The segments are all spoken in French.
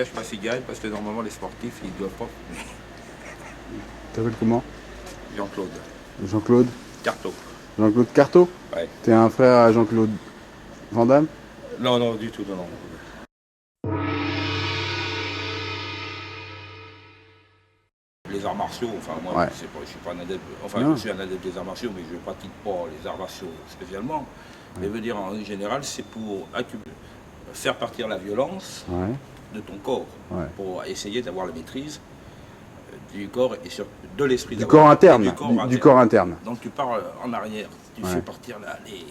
cache ma cigarette parce que normalement les sportifs ils doivent pas. Tu t'appelles comment? Jean-Claude. Jean-Claude? Carto. Jean-Claude Carto? Ouais. T'es un frère à Jean-Claude Van Damme? Non, non, du tout, non, non. Les arts martiaux, enfin moi Ouais. je suis pas un adepte, enfin Non. je suis un adepte des arts martiaux, mais je ne pratique pas les arts martiaux spécialement. Mais veut dire en général, c'est pour faire partir la violence Ouais. de ton corps, Ouais. pour essayer d'avoir la maîtrise du corps et de l'esprit. Du corps interne. Du corps interne. Donc tu pars en arrière, tu Ouais. fais partir là les...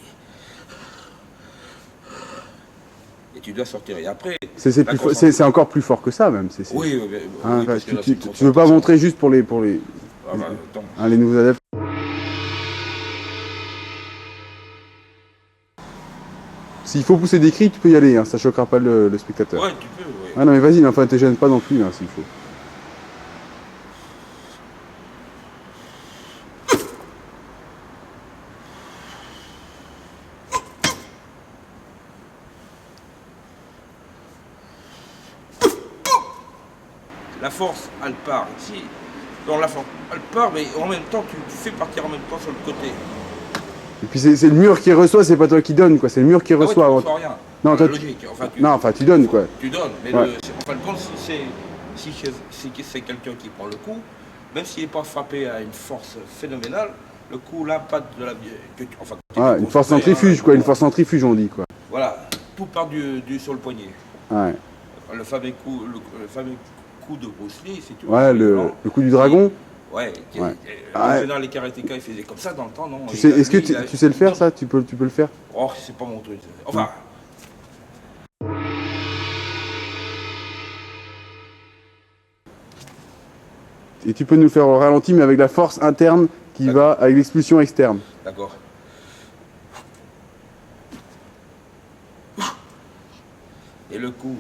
Et tu dois sortir. Et après... C'est encore plus fort que ça même. Oui, hein, oui, parce que là, tu c'est veux pas montrer juste pour les Ah, bah, attends. hein, les nouveaux adeptes. S'il faut pousser des cris, tu peux y aller, hein, ça choquera pas le spectateur. Ouais, tu peux, oui. Ah non mais vas-y, enfin te gêne pas non plus hein, s'il faut. La force, elle part ici. Dans la force, elle part, mais en même temps, tu fais partir en même temps sur le côté. Et puis c'est le mur qui reçoit, c'est pas toi qui donne quoi, c'est le mur qui reçoit. Ah ouais, avant. tu reçois rien. Non, toi, logique. Enfin, tu donnes quoi. Tu donnes, mais Ouais. en fin de compte, si c'est quelqu'un qui prend le coup, même s'il n'est pas frappé à une force phénoménale, le coup, l'impact de la... Une force centrifuge quoi, une force centrifuge on dit quoi. Voilà, tout part sur le poignet. Ouais. Le fameux coup de Bruce Lee, si tu veux. Ouais, le coup du dragon. Ouais, Ouais. En général, les karatékas, ils faisaient comme ça dans le temps, non? Est-ce que tu sais le faire ça? Tu peux le faire? Oh, c'est pas mon truc. Enfin... Et tu peux nous le faire au ralenti, mais avec la force interne qui va avec l'expulsion externe. D'accord. Et le coup...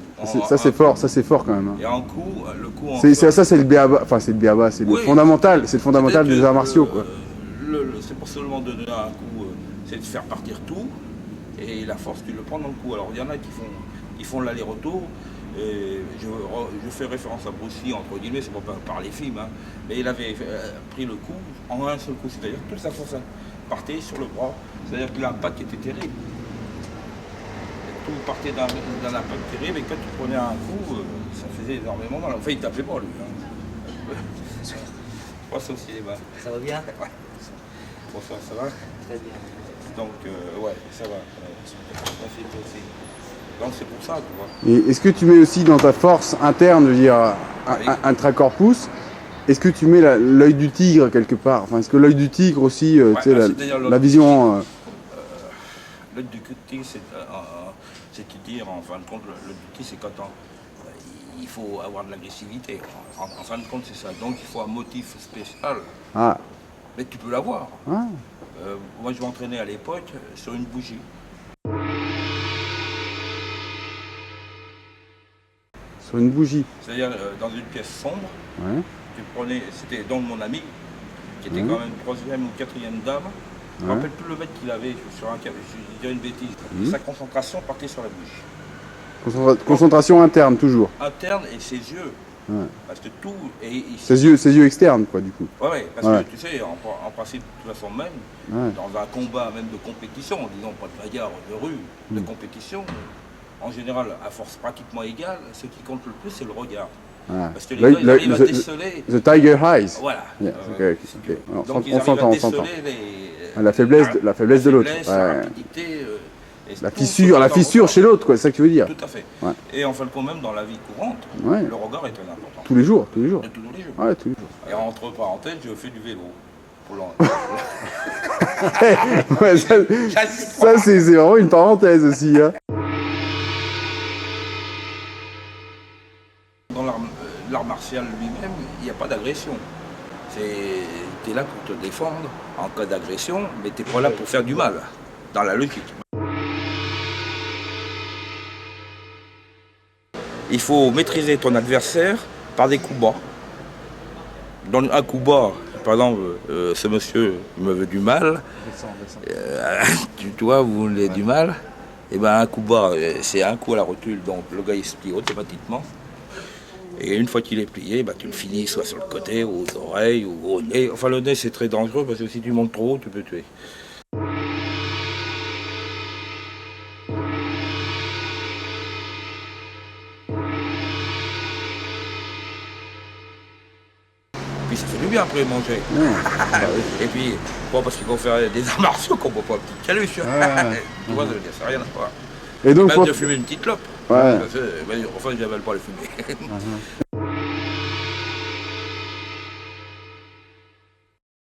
Ça c'est fort quand même. Hein. Et en coup, le coup... Ça c'est le béaba, enfin c'est le béaba, c'est le fondamental, c'est le fondamental des arts martiaux quoi. C'est pas seulement de donner un coup, c'est de faire partir tout, et la force tu le prends dans le coup. Alors il y en a qui font l'aller-retour, et je fais référence à Bruce Lee entre guillemets, c'est pas par les films, hein, mais il avait pris le coup en un seul coup, c'est-à-dire toute sa force partait sur le bras, c'est-à-dire que l'impact était terrible. Tout partait d'un impact terrible, et quand tu prenais un coup, ça faisait énormément mal. Enfin, il tapait pas lui. Hein. Je passe au cinéma. Ça va bien? Ouais. Bon, ça va? Très bien. Donc, ouais, ça va. Merci, toi aussi. Donc, c'est pour ça, tu vois. Et est-ce que tu mets aussi dans ta force interne, je veux dire, intracorpus, est-ce que tu mets l'œil du tigre quelque part? Enfin, est-ce que l'œil du tigre aussi, Ouais, tu sais, la vision... L'œil du tigre, c'est te dire, en fin de compte, l'œil du tigre, c'est quand il faut avoir de l'agressivité. En fin de compte, c'est ça. Donc, il faut un motif spécial. Ah. Mais tu peux l'avoir. Ah. Moi, je m'entraînais à l'époque sur une bougie. Sur une bougie. C'est-à-dire dans une pièce sombre, Ouais. tu prenais, c'était donc mon ami, qui était quand même 3e ou 4e dame. Je ne me rappelle plus le mètre qu'il avait sur un câble, je dirais une bêtise. Sa concentration partait sur la bougie. Concentration interne toujours. Interne et ses yeux. Ouais. Parce que tout Ses yeux externes quoi du coup. Ouais, parce que tu sais, en principe, de toute façon même, dans un combat même de compétition, disons pas de bagarre de rue, de compétition, en général, à force pratiquement égale, ce qui compte le plus, c'est le regard. Ah. Parce que les gars, ils arrivent à déceler... The tiger eyes. Voilà. Yeah, okay. Donc ils on arrivent à s'entend. déceler La faiblesse de l'autre. La rapidité, la fissure chez l'autre, quoi, c'est ça que tu veux dire. Tout à fait. Ouais. Et en fin de compte, même dans la vie courante, Ouais. le regard est très important. Tous les jours. De tous les jours. Ouais, tous les jours. Et entre parenthèses, je fais du vélo. Ouais, ça c'est vraiment une parenthèse aussi. Hein. Dans l'art martial lui-même, il n'y a pas d'agression. Tu es là pour te défendre en cas d'agression, mais tu n'es pas là pour faire du mal, dans la logique. Il faut maîtriser ton adversaire par des coups bas. Dans un coup bas, par exemple, ce monsieur me veut du mal, tu vois, vous voulez du mal, et ben un coup bas, c'est un coup à la rotule, donc le gars il se plie automatiquement. Et une fois qu'il est plié, tu le finis soit sur le côté, ou aux oreilles, ou au nez. Enfin, le nez, c'est très dangereux parce que si tu montes trop haut, tu peux tuer. Puis ça fait du bien après manger. Et puis, bon, parce qu'il faut faire des arts martiaux qu'on ne voit pas une petite caluche. Tu vois, ça n'a rien à voir. Et donc, Même de fumer une petite clope. Ouais. Enfin, je n'avale pas le fumer.